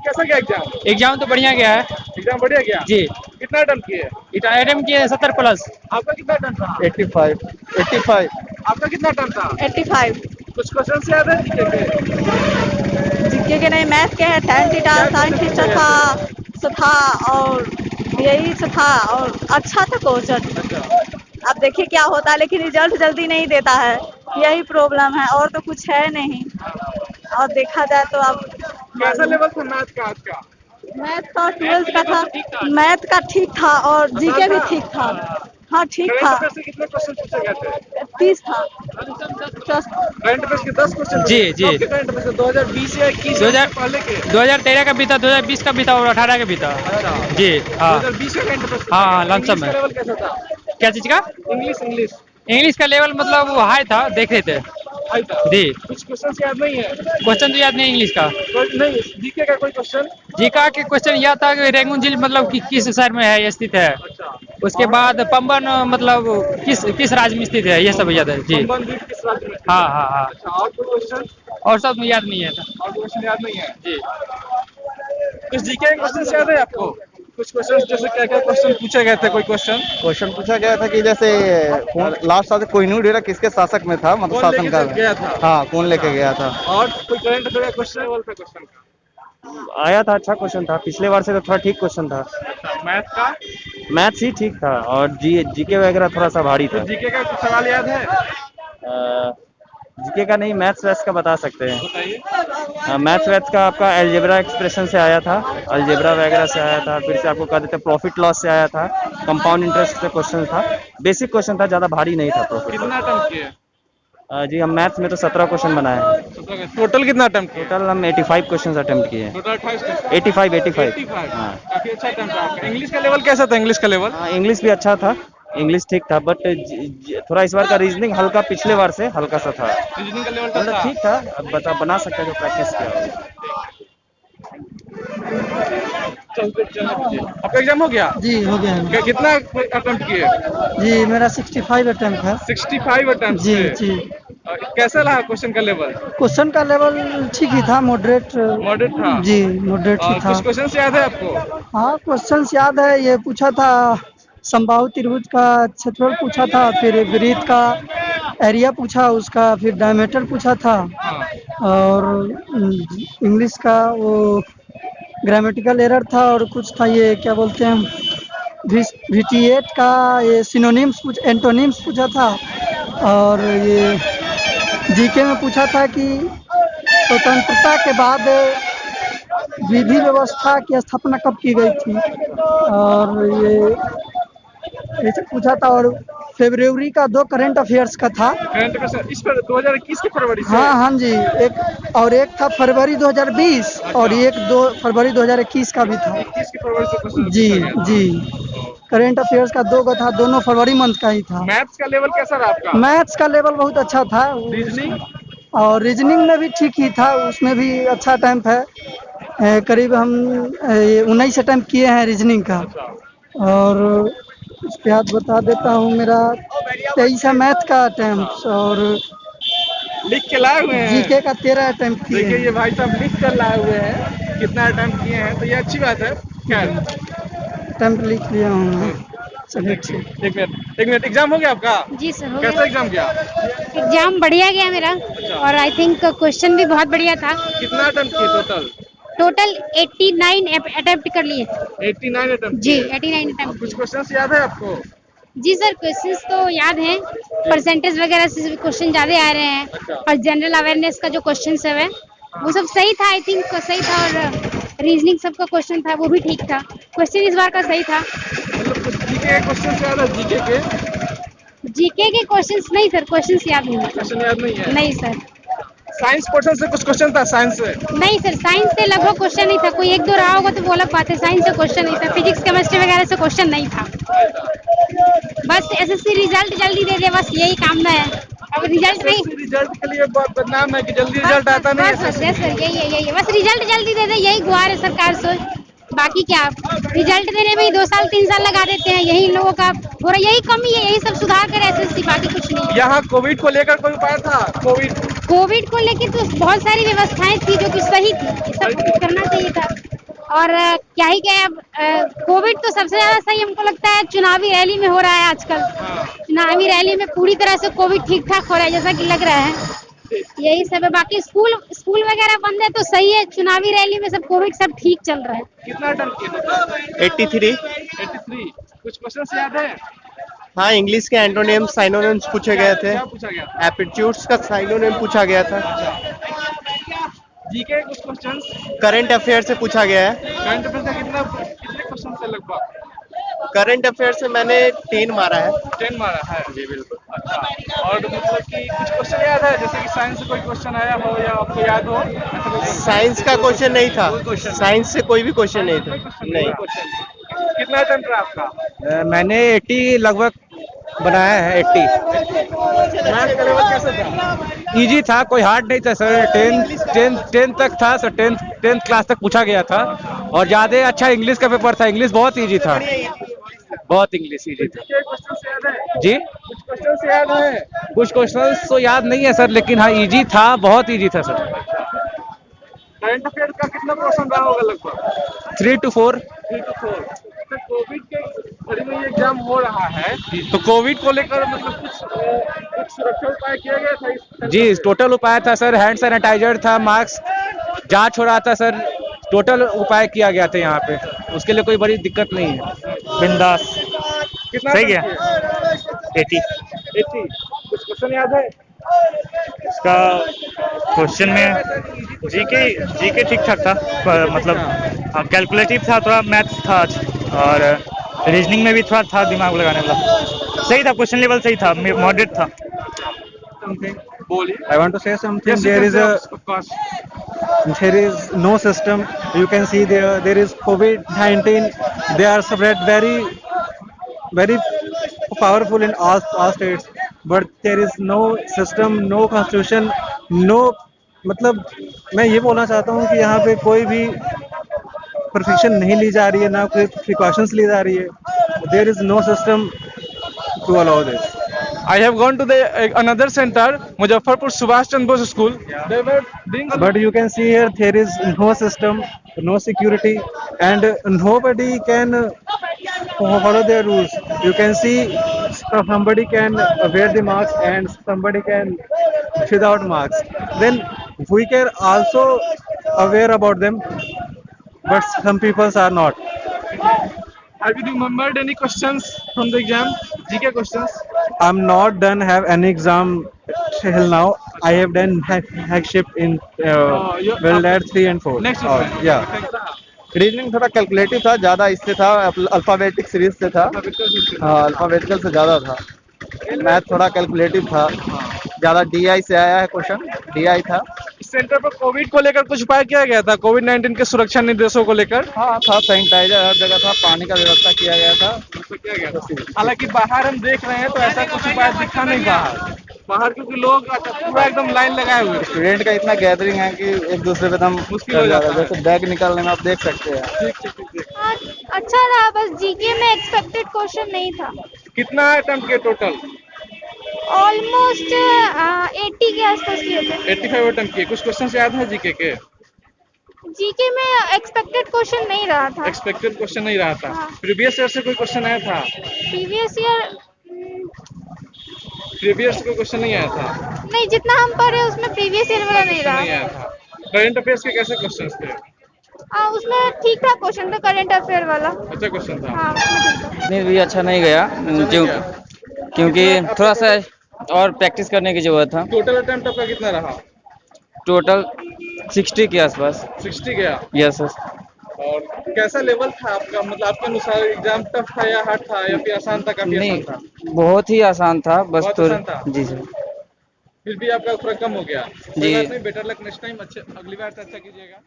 कैसा गया exam? Exam तो बढ़िया गया है एग्जाम बढ़िया गया। जी। कितना अटेम्प्ट किए? अटेम्प्ट किए 70+। आपका कितना अटेम्प्ट था? 85 85 आपका कितना अटेम्प्ट था? 85। कुछ क्वेश्चन याद है जीके के? जीके के नहीं, मैथ के है। tan थीटा क्या sin क्वेश्चन थीटा पूछे था, गए थे? सो था, और यही सब था, और अच्छा था क्वेश्चन। अच्छा। अब देखिए क्या होता है, लेकिन रिजल्ट जल्दी नहीं देता है, यही प्रॉब्लम है, और तो कुछ है नहीं। और देखा जाए तो अब कैसा लेवल था मैथ का आज का? मैथ का 12th का था। मैथ का ठीक था, और जीके भी ठीक था। हाँ ठीक करंट था। अफेयर से कितने क्वेश्चन पूछे गए थे? 30 था। करंट अफेयर के 10 क्वेश्चन जी, पूछे। जी। कब के करंट अफेयर से? 2020 या 21 से पहले के? 2013 का भी था, 2020 का भी था और 18 का भी था अच्छा। जी। हाँ 2020 का करंट अफेयर। हाँ, लमसम इंग्लिश का है। लेवल कैसा था? क्या चीज का? इंग्लिश इंग्लिश का लेवल मतलब वो हाई था, देख रहे थे हाई था। जी। कुछ क्वेश्चन याद नहीं है? क्वेश्चन तो याद नहीं इंग्लिश का। नहीं, जीके का कोई क्वेश्चन? जीका के क्वेश्चन याद था कि रेंगुन झील मतलब किस शहर में है, ये स्थित है। अच्छा। उसके बाद पंबन मतलब किस राज्य में स्थित है, ये सब याद है जी। पंबन द्वीप किस राज्य में? हाँ हाँ हाँ। अच्छा, और कोई क्वेश्चन? और सब याद नहीं है और क्वेश्चन याद नहीं है जी। कुछ जीके के क्वेश्चन याद है आपको? कुछ क्वेश्चन जैसे क्या क्या क्वेश्चन पूछे गए थे? कोई क्वेश्चन पूछा गया था कि जैसे लास्ट शासक कोहिनूर डेरा किसके शासक में था, मतलब कौन शासन लेके का? गया था? हाँ, कौन लेके गया था? और कोई करंट अफेयर क्वेश्चन लेवल पे क्वेश्चन का? आया था, अच्छा क्वेश्चन था, पिछले बार से तो थोड़ा ठीक क्वेश्चन था। अच्छा, मैथ का? मैथ्स ही ठीक था और जीके वगैरह थोड़ा सा भारी था। जीके का कुछ सवाल याद है? जीके का नहीं, मैथ्स वैथ्स का बता सकते हैं। बताइए। मैथ्स वैथ्स का आपका अलजेब्रा एक्सप्रेशन से आया था, अलजेब्रा वगैरह से आया था, फिर से आपको कह देते प्रॉफिट लॉस से आया था, कंपाउंड इंटरेस्ट से क्वेश्चन था, बेसिक क्वेश्चन था, ज़्यादा भारी नहीं था प्रॉफिट। कितना अटेम्प्ट किए? जी हम मैथ्स में तो 17 क्वेश्चन बनाए हैं। टोटल कितना अटेम्प्ट किए? टोटल हम 85 क्वेश्चन अटेम्प्ट किए हैं। टोटल 28 85 हाँ। काफी अच्छा अटेम्प्ट था आपका। इंग्लिश का लेवल कैसा था? इंग्लिश का लेवल? हाँ, इंग्लिश भी अच्छा था, इंग्लिश ठीक था, बट थोड़ा इस बार का रीजनिंग हल्का पिछले बार से हल्का सा था। रीजनिंग का लेवल मतलब था? ठीक था, अब बना सकते हैं जो प्रैक्टिस किया होगा। आपका एग्जाम हो गया? जी हो गया है। कितना अटेम्प्ट किए? जी मेरा 65 अटेम्प्ट है। 65 अटेम्प्ट जी जी। कैसा रहा क्वेश्चन का लेवल? क्वेश्चन का लेवल ठीक ही था, मॉडरेट। मॉडरेट था? जी मॉडरेट ही था। कुछ क्वेश्चन याद है आपको? हाँ क्वेश्चन याद है, ये पूछा था समबाहु त्रिभुज का क्षेत्रफल पूछा था, फिर वृत्त का एरिया पूछा उसका, फिर डायमीटर पूछा था, और इंग्लिश का वो ग्रामेटिकल एरर था, और कुछ था ये क्या बोलते हैं विटिएट का ये सिनोनिम्स एंटोनिम्स पूछा था, और ये जीके में पूछा था कि स्वतंत्रता के बाद विधि व्यवस्था की स्थापना कब की गई थी, और ये ऐसे पूछा था, और फरवरी का 2 करंट अफेयर्स का था। करंट अफेयर इस पर 2021 के फरवरी से? हाँ हाँ जी, एक था फरवरी 2020 और एक 2 फरवरी 2021 का भी था। 21 के फरवरी से क्वेश्चन जी जी, करंट अफेयर्स का 2 का था, दोनों फरवरी मंथ का ही था। मैथ्स का लेवल कैसा रहा आपका? मैथ्स का लेवल बहुत अच्छा था। रीजनिंग? और रीजनिंग में भी ठीक ही था, उसमें भी अच्छा अटेम्प्ट है, करीब हम 19 अटेम्प्ट किए हैं रीजनिंग का। और उसके बाद बता देता हूँ, मेरा 23 है मैथ का अटेम्प्ट, और लिख के लाए हुए हैं? जीके का 13 अटेम्प्ट किए देखिए हैं। ये भाई साहब लिख कर लाए हुए हैं कितना अटेम्प्ट किए हैं, तो ये अच्छी बात है। खैर अटेम्प्ट लिख लिया हूँ मैं। चलिए ठीक। एक मिनट एग्जाम हो गया आपका? जी सर हो कैसा गया। एग्जाम गया? एग्जाम बढ़िया गया मेरा, और आई थिंक क्वेश्चन भी बहुत बढ़िया था। कितना अटेम्प्ट किए टोटल? टोटल 89 अटेम्प्ट कर लिए। 89 अटेम्प्ट जी 89 अटेम्प्ट। कुछ क्वेश्चंस याद है आपको? जी सर क्वेश्चंस तो याद हैं, परसेंटेज वगैरह से क्वेश्चन ज़्यादा आ रहे हैं, और जनरल अवेयरनेस का जो क्वेश्चन सब है वो सब सही था, आई थिंक सही था, और रीजनिंग सबका क्वेश्चन था वो भी ठीक था। क्वेश्चन इस बार का सही था। मतलब कुछ जीके के क्वेश्चंस याद है? जीके के क्वेश्चंस नहीं सर, क्वेश्चंस याद नहीं। क्वेश्चन याद नहीं है? नहीं सर। साइंस पोर्शन से कुछ क्वेश्चन था? साइंस से नहीं सर, साइंस से लगभग क्वेश्चन नहीं था, कोई 1-2 रहा होगा तो वो अलग बात है, साइंस से क्वेश्चन नहीं था, फिजिक्स केमिस्ट्री वगैरह से क्वेश्चन नहीं था। बस एसएससी रिजल्ट जल्दी दे दे, बस यही कामना है। अब रिजल्ट नहीं, रिजल्ट के लिए बहुत बदनाम है कि जल्दी रिजल्ट आता नहीं है। बस सर यही है, बस रिजल्ट जल्दी दे दे, यही गुहार है सरकार से। बाकी क्या, रिजल्ट देने में ही 2 साल 3 साल लगा देते हैं, यही लोगों का थोड़ा यही कमी है, यही सब सुधार करे एसएससी, बाकी कुछ नहीं। यहाँ कोविड को लेकर कोई उपाय था? कोविड को लेकर तो बहुत सारी व्यवस्थाएं थी जो कि सही थी, सब कुछ करना चाहिए था। और क्या ही कहें अब, कोविड तो सबसे ज्यादा सही हमको लगता है चुनावी रैली में हो रहा है आजकल। चुनावी रैली में पूरी तरह से कोविड ठीक ठाक हो रहा है जैसा कि लग रहा है। यही सब है, बाकी स्कूल वगैरह बंद है तो सही है, चुनावी रैली में सब कोविड सब ठीक चल रहा है। कितना अटेम्प्ट किए? 83। 83। कुछ क्वेश्चन याद है? हाँ, इंग्लिश के एंटोनिम्स साइनोनिम्स पूछे गए थे। क्या पूछा गया था? एप्टीट्यूड्स का साइनोनिम पूछा गया था। जीके कुछ क्वेश्चंस, करंट अफेयर से पूछा गया है। करंट अफेयर से कितने क्वेश्चन से लगभग? करंट अफेयर से मैंने 10 मारा है। 10 मारा है? जी बिल्कुल। अच्छा, और मतलब कि कुछ क्वेश्चन याद है, जैसे कि साइंस से कोई क्वेश्चन आया हो या आपको याद हो? साइंस का क्वेश्चन नहीं था। साइंस से कोई भी क्वेश्चन नहीं था। नहीं। कितना अटेम्प्ट रहा आपका? मैंने 80 लगभग बनाया है। 80। मैथ्स का लेवल कैसा था? इजी था, कोई हार्ड नहीं था सर। 10 तक था सर। 10th क्लास तक पूछा गया था और ज्यादा अच्छा इंग्लिश का पेपर था। इंग्लिश बहुत इजी था, बहुत इंग्लिश इजी था। क्वेश्चन याद है? जी, कुछ क्वेश्चन याद है? कुछ क्वेश्चंस तो याद नहीं है सर, लेकिन हाँ इजी था, बहुत इजी था सर। करंट अफेयर का कितना पोर्शन रहा होगा लगभग? 3 to 4। 3 to 4। तो कोविड के घड़ी में ये एग्जाम हो रहा है, तो कोविड को लेकर मतलब कुछ सुरक्षा उपाय किया गया था इस? जी, टोटल उपाय था सर। हैंड सैनिटाइजर था, मास्क, जांच हो रहा था सर। टोटल उपाय किया गया था यहाँ पे, उसके लिए कोई बड़ी दिक्कत नहीं है। बिंदास। कितना सही है। 80। 80। कुछ क्वेश्चन याद है? इसका क्वेश्चन में जीके ठीक ठाक था, मतलब कैलकुलेटिव था, थोड़ा मैथ्स था और रीजनिंग में भी थोड़ा था दिमाग लगाने वाला। सही था, क्वेश्चन लेवल सही था, मॉडरेट था। बोलिए। I want to say something. Yes, you can say, of course. There is no system. You can see there is COVID-19. They are spread very powerful in all states. But there is no system, no constitution, no. मतलब मैं ये बोलना चाहता हूँ कि यहाँ पे कोई भी प्रिकॉशन नहीं ली जा रही है, ना कोई प्रिकॉशंस ली जा रही है। There is no system to allow this. I have gone to another center, Muzaffarpur Subhash Chandra Bose School. They were doing. But you can see here there is no system, no security, and nobody can follow their rules. You can see somebody can wear the mask and somebody can without mask. Then we can also aware about them, but some people are not. Have you remembered any questions from the exam? GK questions? I'm not done have any exam till now. I have done hack shift in well at 3 and 4. Next Oh, yeah. Reasoning थोड़ा calculative था, ज्यादा इससे था, alphabetic series से था। हाँ, alphabetical से ज्यादा था। मैथ थोड़ा कैलकुलेटिव था, ज्यादा DI से आया है क्वेश्चन। DI था। इस सेंटर पर कोविड को लेकर कुछ उपाय किया गया था, कोविड-19 के सुरक्षा निर्देशों को लेकर? हाँ था, सैनिटाइजर हर जगह था, पानी का व्यवस्था किया गया था। किया गया था। हालांकि बाहर हम देख रहे हैं तो ऐसा कुछ उपाय दिखा नहीं बाहर क्योंकि लोग पूरा एकदम लाइन लगाए हुए। स्टूडेंट का इतना गैदरिंग है कि एक दूसरे पे दम मुश्किल हो जाता है। जैसे बैग निकालने में आप देख सकते हैं। ठीक। अच्छा था, बस जीके में एक्सपेक्टेड क्वेश्चन नहीं था। कितना अटेम्प्ट किए टोटल? ऑलमोस्ट 80 के आसपास किए थे। 85 अटेम्प्ट किए। कुछ क्वेश्चन याद है जीके के? जीके में एक्सपेक्टेड क्वेश्चन नहीं रहा था। एक्सपेक्टेड क्वेश्चन नहीं रहा था। हाँ। प्रीवियस ईयर से कोई क्वेश्चन आया था? प्रीवियस ईयर प्रीवियस कोई क्वेश्चन नहीं आया था? नहीं, जितना हम पढ़े उसमें प्रीवियस ईयर वाला नहीं रहा। नहीं आया था। करंट अफेयर्स के कैसे क्वेश्चंस थे? उसमें ठीक ठाक क्वेश्चन था, करंट अफेयर वाला। अच्छा क्वेश्चन था। हाँ, उसमें ठीक था। नहीं भी अच्छा नहीं गया, क्योंकि थोड़ा सा और प्रैक्टिस करने की जरूरत था। टोटल अटेम्प्ट आपका कितना रहा? टोटल 60 के आसपास। 60 गया। Yes sir. और कैसा लेवल था आपका, मतलब आपके अनुसार एग्जाम टफ था या हार्ड था या फिर आसान था? काफी आसान था। बहुत ही आसान था, बस बहुत थोड़ा। आसान था? जी सर। फिर भी आपका थोड़ा कम हो गया। जी। बेटर लक नेक्स्ट टाइम, अच्छे अगली बार से अच्छा कीजिएगा।